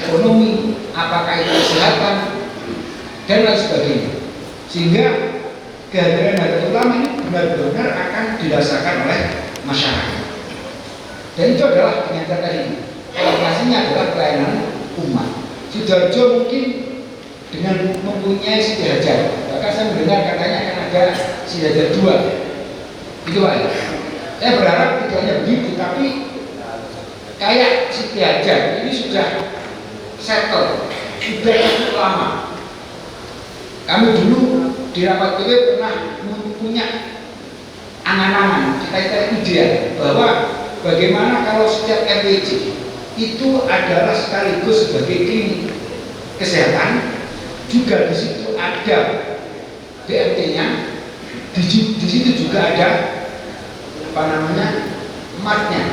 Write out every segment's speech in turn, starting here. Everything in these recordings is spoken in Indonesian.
ekonomi, apakah itu kesehatan, dan lain sebagainya. Sehingga kehadiran Nahdlatul Ulama ini benar-benar akan dirasakan oleh masyarakat. Dan itu adalah dengan kata ini, orientasinya adalah pelayanan umat. Sidoarjo mungkin dengan mempunyai Siti Hajar, bahkan saya mendengar katanya akan ada Siti Hajar 2. Itu Pak. Saya berharap tidak hanya begitu, tapi kayak Siti Hajar ini sudah settle, sudah cukup lama. Kami dulu di rapat PW pernah punya angan-angan, kita ide bahwa bagaimana kalau setiap RWJ itu adalah sekaligus sebagai klinik kesehatan, juga di situ ada BMT-nya, di situ juga ada apa namanya matnya,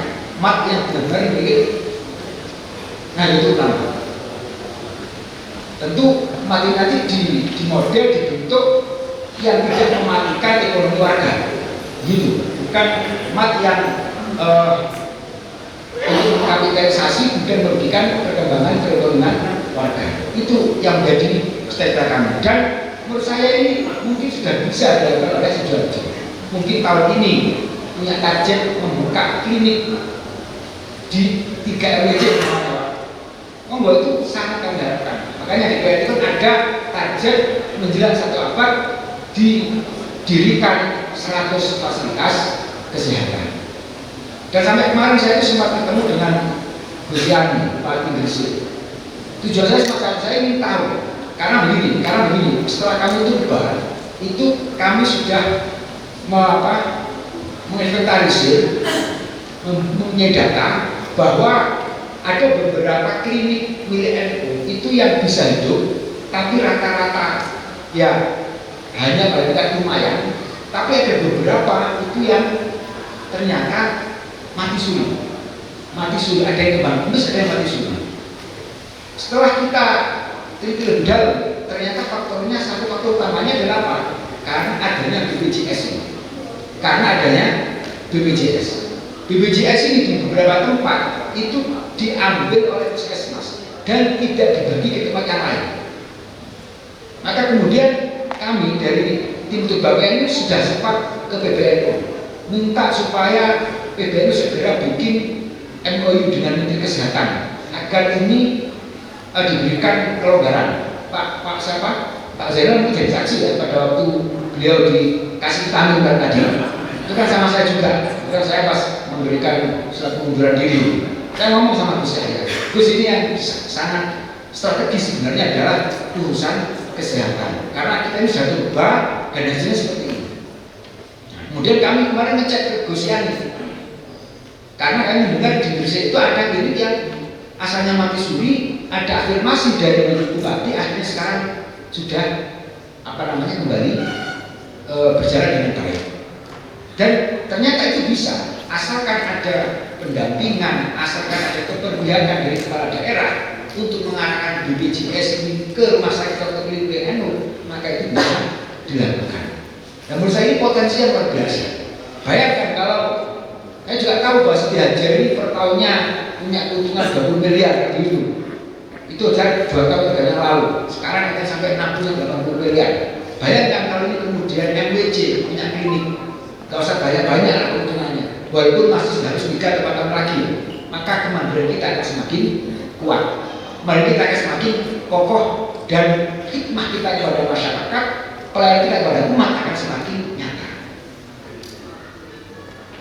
mat yang benar-benar milik Nahdlatul Ulama. Tentu mati nanti di model dibentuk yang tidak mematikan ekonomi warga, gitu. Bukan mat yang untuk mengkapitalisasi kemudian merugikan perkembangan perekonomian warga. Itu yang menjadi cita-cita kami. Dan menurut saya ini mungkin sudah bisa dilakukan oleh Sidoarjo. Mungkin tahun ini punya target membuka klinik di 3 RWJ. Monggo itu sangat kami harapkan. Makanya di PWN itu ada target menjelang 1 abad didirikan 100 fasilitas kesehatan. Dan sampai kemarin saya itu sempat bertemu dengan Gus Yani, Pak Gresik. Tujuan saya semacam saya ingin tahu, karena begini, setelah kami tiba, itu kami sudah menginventarisir, mempunyai data bahwa ada beberapa klinik milik NU itu yang bisa hidup, tapi rata-rata ya hanya pada tingkat lumayan. Tapi ada beberapa itu yang ternyata mati suri. Ada yang kembang kempis, ada yang mati suri. Setelah kita teliti lebih dalam, ternyata faktornya satu faktor utamanya adalah apa? Karena adanya BPJS ini. BPJS ini di beberapa tempat itu diambil oleh puskesmas dan tidak dibagi ke tempat yang lain. Maka kemudian kami dari tim Tubawen ini sudah sempat ke PBNU minta supaya PBNU segera bikin MOU dengan Menteri Kesehatan agar ini diberikan kelonggaran. Pak Zainal menjadi saksi ya pada waktu beliau dikasih tanggung tadi. Itu kan sama saya juga. Karena saya pas memberikan surat pengunduran diri, saya ngomong sama Gus Yahya, Gus ini yang sangat strategis sebenarnya adalah urusan kesehatan. Karena kita ini sudah coba dan hasilnya seperti ini. Kemudian kami kemarin ngecek ke Gus Yani, karena kami dengar di Indonesia itu ada klinik yang asalnya mati suri, ada afirmasi dari bupati, akhirnya sekarang sudah kembali berjalan dengan baik. Dan ternyata itu bisa, asalkan ada pendampingan, asalkan ada keberpihakan dari kepala daerah untuk mengarahkan BPJS ini ke rumah sakit atau klinik PNU, maka itu bisa dilakukan. Dan menurut saya ini potensi yang luar biasa. Bayangkan kalau saya juga tahu bahwa Siti Hajar ini per tahunnya punya keuntungan 20 miliar gitu. Itu aja 2 tahun yang lalu. Sekarang kita sampai 60-80 miliar. Bayangkan kalau ini kemudian MWJ punya klinik, gak usah banyak-banyak lah keuntungannya. Walaupun masih harus 3 atau 4 tahun lagi, maka kemandirian kita akan semakin kuat. Kemandirian kita akan semakin kokoh dan hikmah kita kepada masyarakat, pelayanan kita kepada umat akan semakin nyata.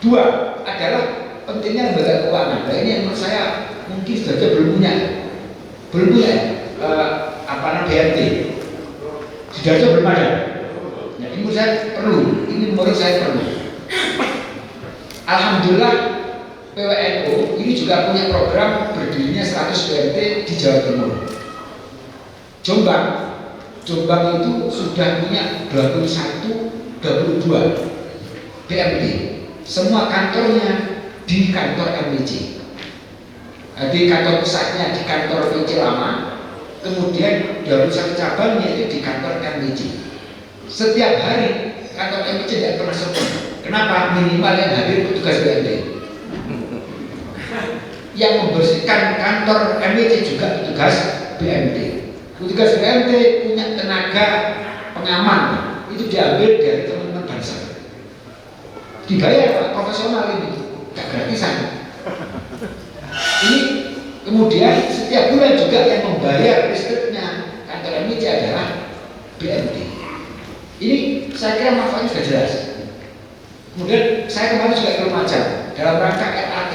2 adalah pentingnya lembaga keuangan. Nah ini yang menurut saya mungkin sudah belum punya BMT. Sidoarjo belum ada. Nah, ini menurut saya perlu. Alhamdulillah PWNU ini juga punya program berdirinya 100 BMT di Jawa Timur. Jombang itu sudah punya 22 BMT. Semua kantornya di kantor MWJ. Di kantor pusatnya di kantor PC lama, kemudian 21 cabangnya itu di kantor MWJ. Setiap hari kantor MWJ tidak pernah sepi. Kenapa? Minimal yang hadir petugas BMT. yang membersihkan kantor MWC juga petugas BMT. Petugas BMT punya tenaga pengaman, itu diambil dari teman-teman bangsa. Dibayar Pak, profesional ini, gak gratisan. Ini kemudian setiap bulan juga yang membayar listriknya kantor MWC adalah BMT. Ini saya kira manfaatnya sudah jelas. Kemudian saya kemarin juga ke Lumajang dalam rangka RAT.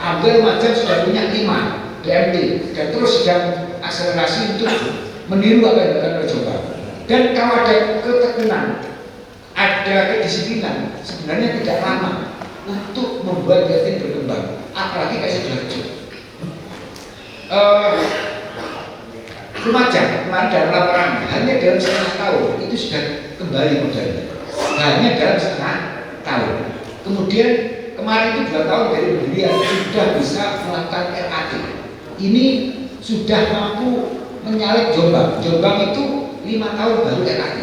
Ambil Lumajang sudah punya 5 BMT dan terus sedang akselerasi untuk meniru apa yang dilakukan oleh Jombang. Dan kalau ada ketekunan, ada kedisiplinan, sebenarnya tidak lama untuk membuat Jatim berkembang. Apalagi kayak Sidoarjo. Lumajang kemarin dalam laporan hanya dalam setengah tahun itu sudah kembali modalnya. Hanya dalam setengah tahun. Kemudian kemarin itu 2 tahun dari pendirian sudah bisa melakukan RAT. Ini sudah mampu menyalip Jombang. Jombang itu 5 tahun baru RAT.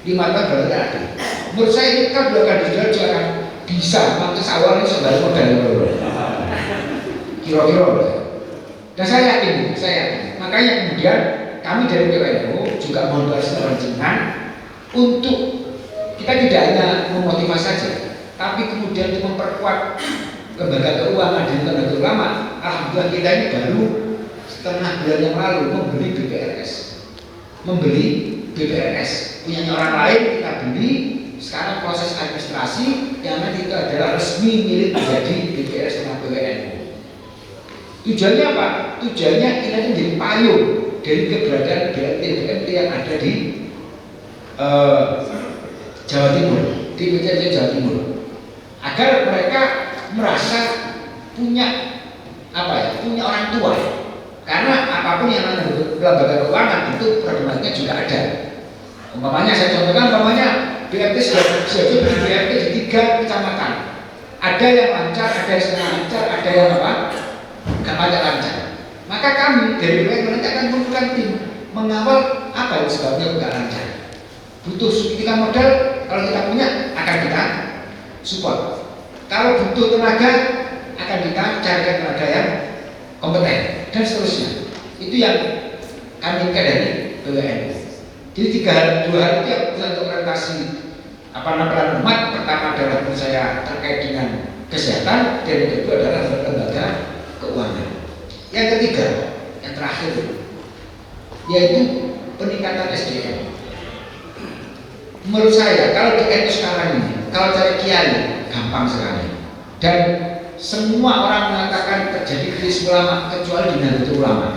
5 tahun baru RAT. Menurut saya ini kan belum akan Sidoarjo akan bisa mantus awalnya sebagai modal kira-kira. Dan saya yakin. Makanya kemudian kami dari PWNU juga membantu dengan untuk kita tidak hanya memotivasi saja, tapi kemudian untuk memperkuat lembaga keuangan dan lembaga ulama. Alhamdulillah kita ini baru setengah bulan yang lalu membeli BPRS punya orang lain kita beli. Sekarang proses administrasi yang nanti itu adalah resmi milik menjadi BPRS dengan PWNU. Tujuannya apa? Tujuannya ini menjadi payung dari keberadaan BMT yang ada di Jawa Timur, di PCC Jawa Timur, agar mereka merasa punya punya orang tua. Karena apapun yang namanya lembaga keuangan itu problematiknya juga ada. Umpamanya saya contohkan, BMT sudah beri BMT di 3 kecamatan. Ada yang lancar, ada yang setengah lancar, ada yang gak banyak lancar. Maka kami dari BMT akan membutuhkan tim mengawal apa yang sebabnya gak lancar. Butuh suntikan modal, kalau kita punya akan kita support. Kalau butuh tenaga akan kita carikan tenaga yang kompeten dan seterusnya. Itu yang kami inginkan dari BWNU. Jadi 2 hal itu yang untuk orientasi peran umat. Pertama adalah menurut saya terkait dengan kesehatan, dan yang kedua adalah lembaga keuangan. Yang ketiga, yang terakhir, yaitu peningkatan SDM. Menurut saya kalau di NU sekarang ini, kalau cari kiai gampang sekali, dan semua orang mengatakan terjadi krisis ulama kecuali di Nahdlatul Ulama.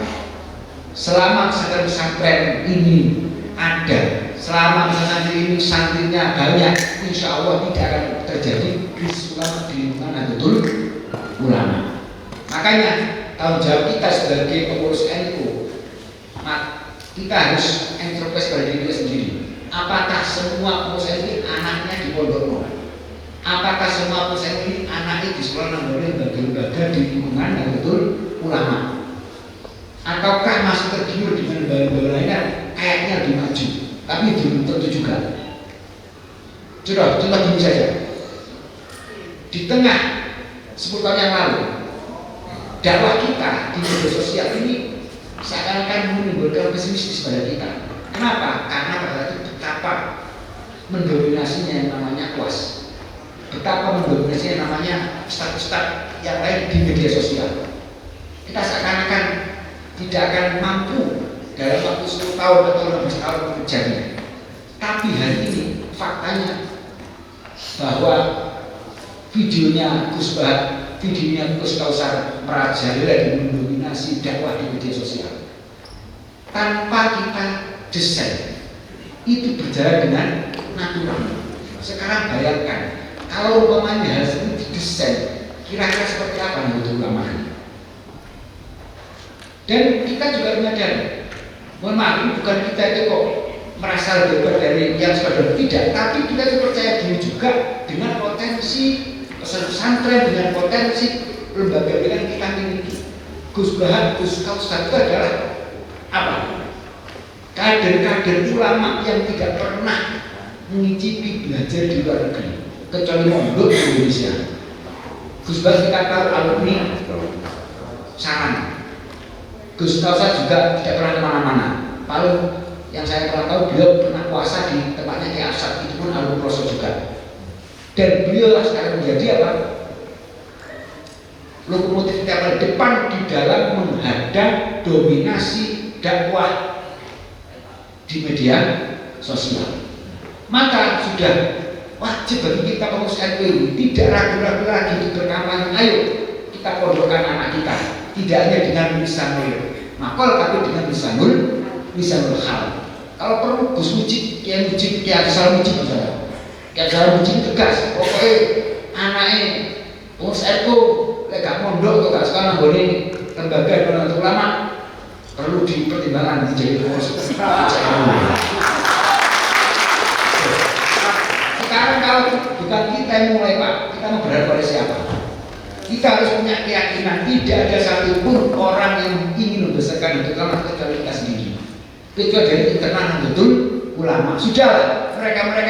Selama pesantren ini ada, selama pesantren ini santrinya banyak, insya Allah tidak akan terjadi krisis ulama di lingkungan Nahdlatul Ulama. Makanya tanggung jawab kita sebagai pengurus NU, kita harus introspeksi pada diri kita sendiri. Apakah semua pengurus NU anaknya di pondok? Apakah semua pengurus NU ini anaknya di sekolah lembaga-lembaga di lingkungan Nahdlatul Ulama? Ataukah masih tergiur dengan lembaga-lembaga lainnya kayaknya lebih maju, tapi belum tentu juga. Contoh gini saja. Di tengah 10 tahun yang lalu, dakwah kita di media sosial ini seakan-akan menimbulkan pesimistis pada kita. Kenapa? Karena pada itu betapa mendominasinya yang namanya kuas, betapa mendominasinya yang namanya ustaz-ustaz yang lain di media sosial. Kita seakan-akan tidak akan mampu dalam waktu 10 tahun atau 15 tahun mengejarnya. Tapi hari ini faktanya bahwa videonya Gus Bah, videonya Gus Kausar merajalela dan mendominasi dakwah di media sosial tanpa kita desain, itu berjalan dengan natural. Sekarang bayangkan kalau umpamanya hal ini didesain, kira-kira seperti apa Nahdlatul Ulama ini? Dan kita juga menyadari, mohon maaf, ini bukan kita itu kok merasa lebih hebat dari yang sudah tidak, tapi kita percaya diri juga dengan potensi pesantren, dengan potensi lembaga yang kita miliki. Gus Bah, Gus Kausar itu adalah apa? Kader-kader ulama yang tidak pernah mengicipi belajar di luar negeri kecuali mondok di Indonesia. Gus Bah kita tahu alumni saran. Gus Taufik juga tidak pernah kemana-mana. Paling yang saya pernah tahu beliau pernah puasa di tempatnya Kiai Asad, itu pun alur proso juga. Dan beliau lah sekarang menjadi apa? Lokomotif terdepan di dalam menghadang dominasi dakwah di media sosial. Maka sudah wajib bagi kita pengurus NU tidak ragu-ragu lagi untuk berkampanye. Ayo kita pondokkan anak kita, tidak hanya dengan lisanul makol tapi dengan lisanul hal. Kalau perlu Gus Mujib, Kiai Mujib, Kiai Abdul Mujib misalnya, Kiai Abdul Mujib tegas, pokoknya anaknya pengurus NU gak mondok atau gak suka nanggone lembaga dan ulama perlu dipertimbangkan menjadi pengurus. Sekarang kalau bukan kita yang mulai Pak, kita mau berharap pada siapa? Kita harus punya keyakinan tidak ada satupun orang yang ingin membesarkan itu karena kecuali kita sendiri. Kecuali dari internal betul ulama. Sudah mereka bukan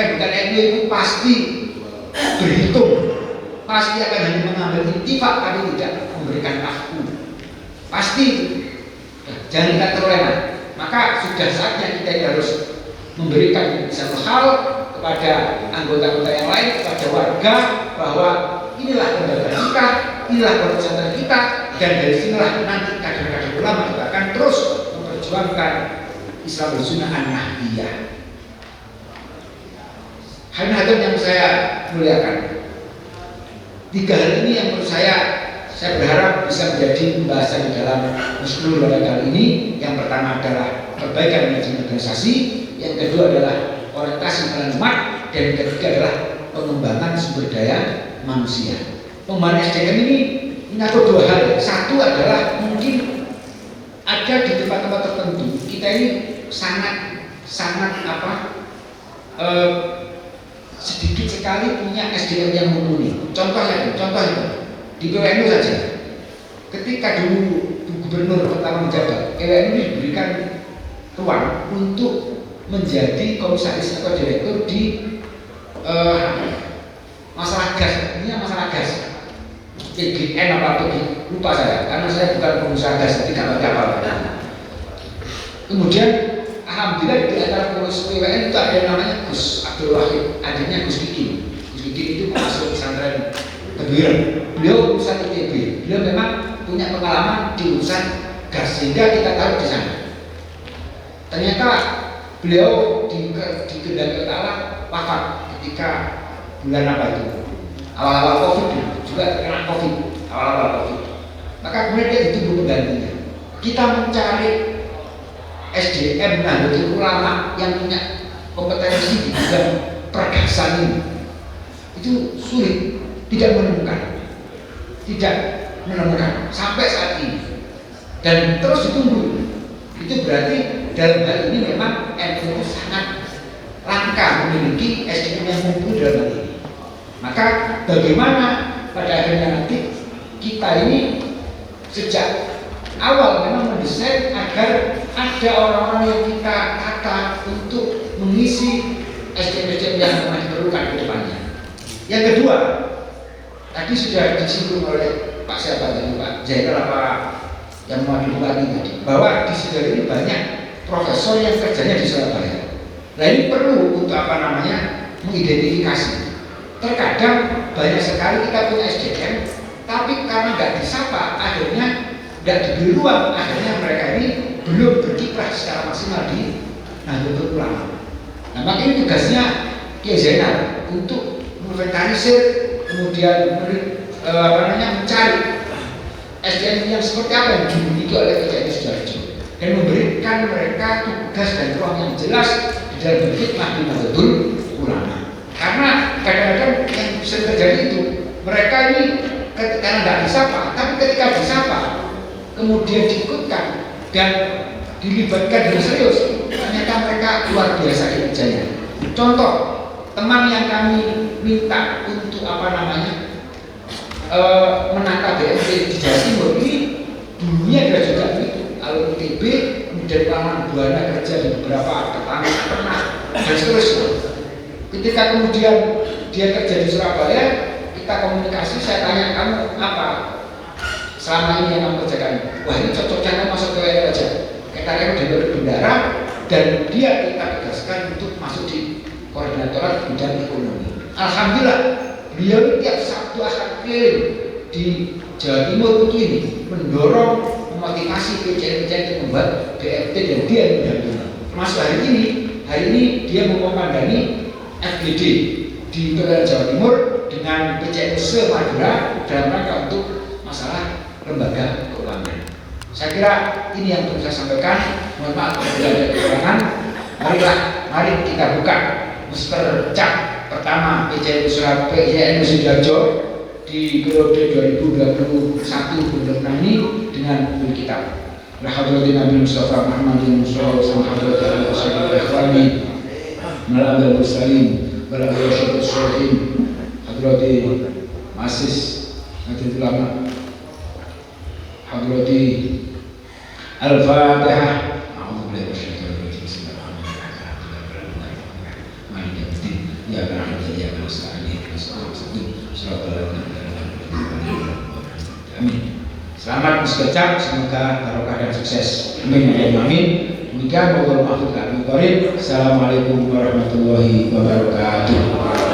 NU itu pasti berhitung, pasti akan hanya mengambil intifak tapi tidak memberikan aku. Pasti jangan kita terlena. Maka sudah saatnya kita harus memberikan satu hal kepada anggota-anggota yang lain, kepada warga bahwa inilah lembaga kita, inilah pesantren kita, dan dari sinilah nanti kader-kader ulama juga akan terus memperjuangkan Islam bersunnah an-nahdiyah. Hal-hal yang saya muliakan, 3 hal ini yang menurut saya berharap bisa menjadi pembahasan di dalam muskul pada kali ini. Yang pertama adalah perbaikan manajemen organisasi, yang kedua adalah orientasi pengelolaan umat, dan yang ketiga adalah pengembangan sumber daya manusia. Pengembangan SDM ini aku 2 hal. Satu adalah mungkin ada di tempat-tempat tertentu kita ini sangat sedikit sekali punya SDM yang mumpuni. Contohnya di PWNU saja. Ketika dulu gubernur pertama menjabat, PWNU diberikan ruang untuk menjadi komisaris atau direktur di masalah gas. Ini masalah gas. PGN apa lupa saya, karena saya bukan pengusaha gas, jadi nggak apa. Kemudian alhamdulillah di antara pengurus PWN itu ada yang namanya Gus Abdul Wahid, adiknya Gus Diki. Gus Diki itu masuk pesantren Kebuiran. Beliau urusan ITB. Beliau memang punya pengalaman di urusan gas sehingga kita tahu di sana. Ternyata beliau di Kendal Utara wafat ketika bulan apa itu? Awal-awal Covid juga terkena Covid, awal-awal Covid. Maka kemudian dia ditunggu penggantinya. Kita mencari SDM Nahdlatul Ulama yang punya kompetensi di bidang pergasan ini itu sulit, tidak menemukan sampai saat ini, dan terus ditunggu. Itu berarti dalam hal ini memang NU itu sangat langka memiliki SDM yang mumpuni dalam hal ini. Maka bagaimana pada akhirnya nanti kita ini sejak awal memang mendesain agar ada orang-orang yang kita kata untuk mengisi SDM-SDM yang memang diperlukan ke depannya. Yang kedua, tadi sudah disinggung oleh Pak siapa tadi, Pak Zainal apa yang mau dibuat tadi, bahwa di Sudara ini banyak profesor yang kerjanya di Surabaya. Nah ini perlu untuk mengidentifikasi. Terkadang banyak sekali kita punya SDM, tapi karena nggak disapa, akhirnya nggak diberi ruang, akhirnya mereka ini belum berkiprah secara maksimal di Nahdlatul Ulama. Nah maka ini tugasnya Kiai Zainal untuk menginventarisir, kemudian mencari SDM yang seperti apa yang dimiliki oleh PCN Sidoarjo dan memberikan mereka tugas dan ruang yang jelas di dalam berkhidmat di Nahdlatul Ulama. Karena kadang-kadang yang sering terjadi itu mereka ini karena nggak disapa, tapi ketika disapa kemudian diikutkan dan dilibatkan dengan serius, ternyata mereka luar biasa kinerjanya. Contoh teman yang kami minta untuk menata BMT di Jawa Timur ini dulunya adalah juga itu alumni ITB, kemudian pengalaman buana kerja di beberapa pertamina pernah dan seterusnya. Ketika kemudian dia kerja di Surabaya, kita komunikasi, saya tanya kamu apa selama ini yang kamu kerjakan, wah ini cocoknya kan masuk ke WNU aja, karena dia bendara dan dia kita tegaskan untuk masuk di koordinatorat bidang ekonomi. Alhamdulillah beliau tiap Sabtu akan keliling di Jawa Timur itu ini mendorong, memotivasi PCN-PCN untuk membuat BFT dan dia mendampingi. Termasuk hari ini dia memandani FGD di Wilayah Jawa Timur dengan PCN se-Madura dalam rangka untuk masalah lembaga keuangan. Saya kira ini yang perlu saya sampaikan. Mohon maaf apabila ada kekurangan. Mari kita buka booster cap pertama PCN Sidoarjo di periode 2021 ini dengan buku kitab. Hadratin Nabi Mustafa Muhammadin sallallahu alaihi wasallam Nabi Muslim Balaghul Syarih Hadratin Masis Hadratul Ulama Hadrati Al-Fatihah. A'udzubillahi minasyaitonir rajim. Bismillahirrahmanirrahim. Ya Rabbi ya Musta'in. Amin. Selamat bekerja, semoga barokah dan sukses. Amin. Amin. Demikian mohon maaf kami. Assalamualaikum warahmatullahi wabarakatuh.